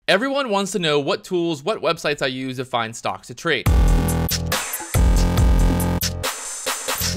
Everyone wants to know what tools, what websites I use to find stocks to trade.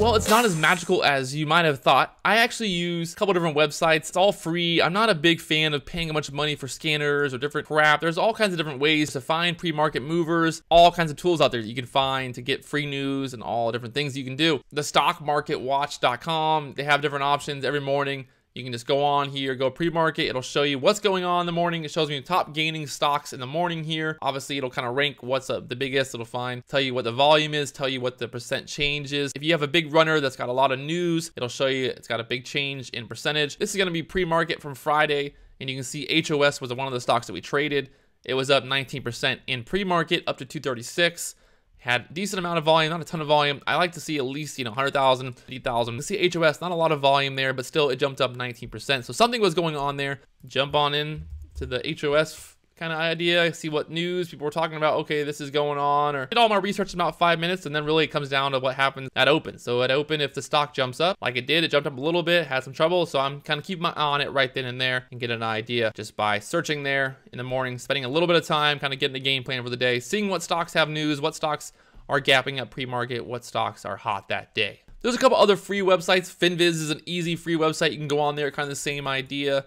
Well, it's not as magical as you might have thought. I actually use a couple different websites. It's all free. I'm not a big fan of paying a bunch of money for scanners or different crap. There's all kinds of different ways to find pre-market movers, all kinds of tools out there that you can find to get free news and all different things you can do. The stockmarketwatch.com, they have different options every morning. You can just go on here, go pre-market. It'll show you what's going on in the morning. It shows me the top gaining stocks in the morning here. Obviously, it'll kind of rank what's up the biggest. It'll tell you what the volume is, tell you what the percent change is. If you have a big runner that's got a lot of news, it'll show you it's got a big change in percentage. This is going to be pre-market from Friday, and you can see HOS was one of the stocks that we traded. It was up 19% in pre-market, up to 236. Had a decent amount of volume, not a ton of volume. I like to see at least, 100,000, 50,000. You see HOS, not a lot of volume there, but still it jumped up 19%. So something was going on there. Jump on in to the HOS kind of idea, see what news people were talking about. Okay, this is going on, or did all my research in about 5 minutes, and then really it comes down to what happens at open. So at open, if the stock jumps up like it did, it jumped up a little bit, had some trouble. So I'm kind of keeping my eye on it right then and there and get an idea just by searching there in the morning, spending a little bit of time, kind of getting the game plan for the day, seeing what stocks have news, what stocks are gapping up pre-market, what stocks are hot that day. There's a couple other free websites. FinViz is an easy free website. You can go on there, kind of the same idea.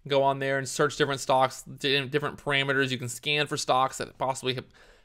Go on there and search different stocks, different parameters. You can scan for stocks that possibly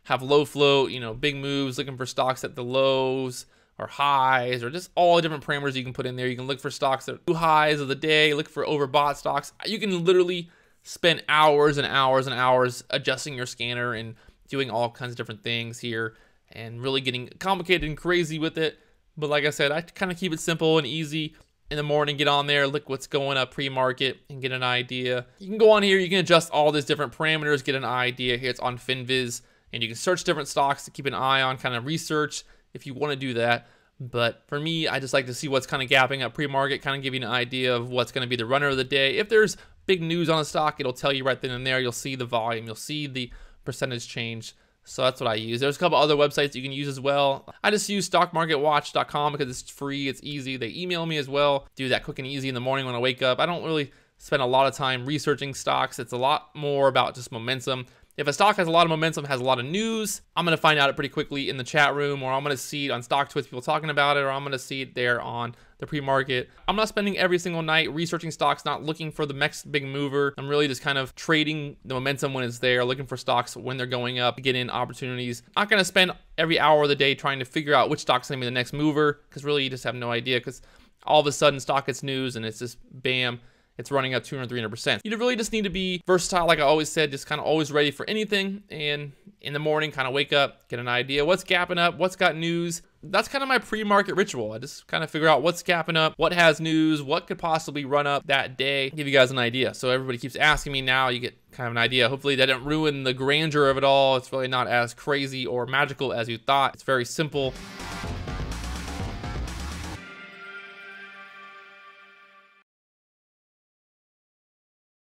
have low float, big moves, looking for stocks at the lows or highs, or just all the different parameters you can put in there. You can look for stocks that are new highs of the day, look for overbought stocks. You can literally spend hours and hours and hours adjusting your scanner and doing all kinds of different things here and really getting complicated and crazy with it. But like I said, I kind of keep it simple and easy. In the morning, get on there, look what's going up pre-market and get an idea. You can go on here, you can adjust all these different parameters, get an idea. Here it's on FinViz, and you can search different stocks to keep an eye on, kind of research if you want to do that. But for me, I just like to see what's kind of gapping up pre-market, kind of give you an idea of what's going to be the runner of the day. If there's big news on a stock, it'll tell you right then and there. You'll see the volume, you'll see the percentage change. So that's what I use. There's a couple other websites you can use as well. I just use stockmarketwatch.com because it's free, it's easy. They email me as well. Do that quick and easy in the morning when I wake up. I don't really spend a lot of time researching stocks. It's a lot more about just momentum. If a stock has a lot of momentum, has a lot of news, I'm going to find out it pretty quickly in the chat room, or I'm going to see it on StockTwits, people talking about it, or I'm going to see it there on the pre-market. I'm not spending every single night researching stocks, not looking for the next big mover. I'm really just kind of trading the momentum when it's there, looking for stocks when they're going up, to get in opportunities. I'm not going to spend every hour of the day trying to figure out which stock's going to be the next mover, because really you just have no idea, because all of a sudden stock gets news and it's just bam, it's running up 200, 300%. You really just need to be versatile, like I always said, just kind of always ready for anything. And in the morning, kind of wake up, get an idea what's gapping up, what's got news. That's kind of my pre-market ritual. I just kind of figure out what's gapping up, what has news, what could possibly run up that day, give you guys an idea. So everybody keeps asking me now, you get kind of an idea. Hopefully that didn't ruin the grandeur of it all. It's really not as crazy or magical as you thought. It's very simple.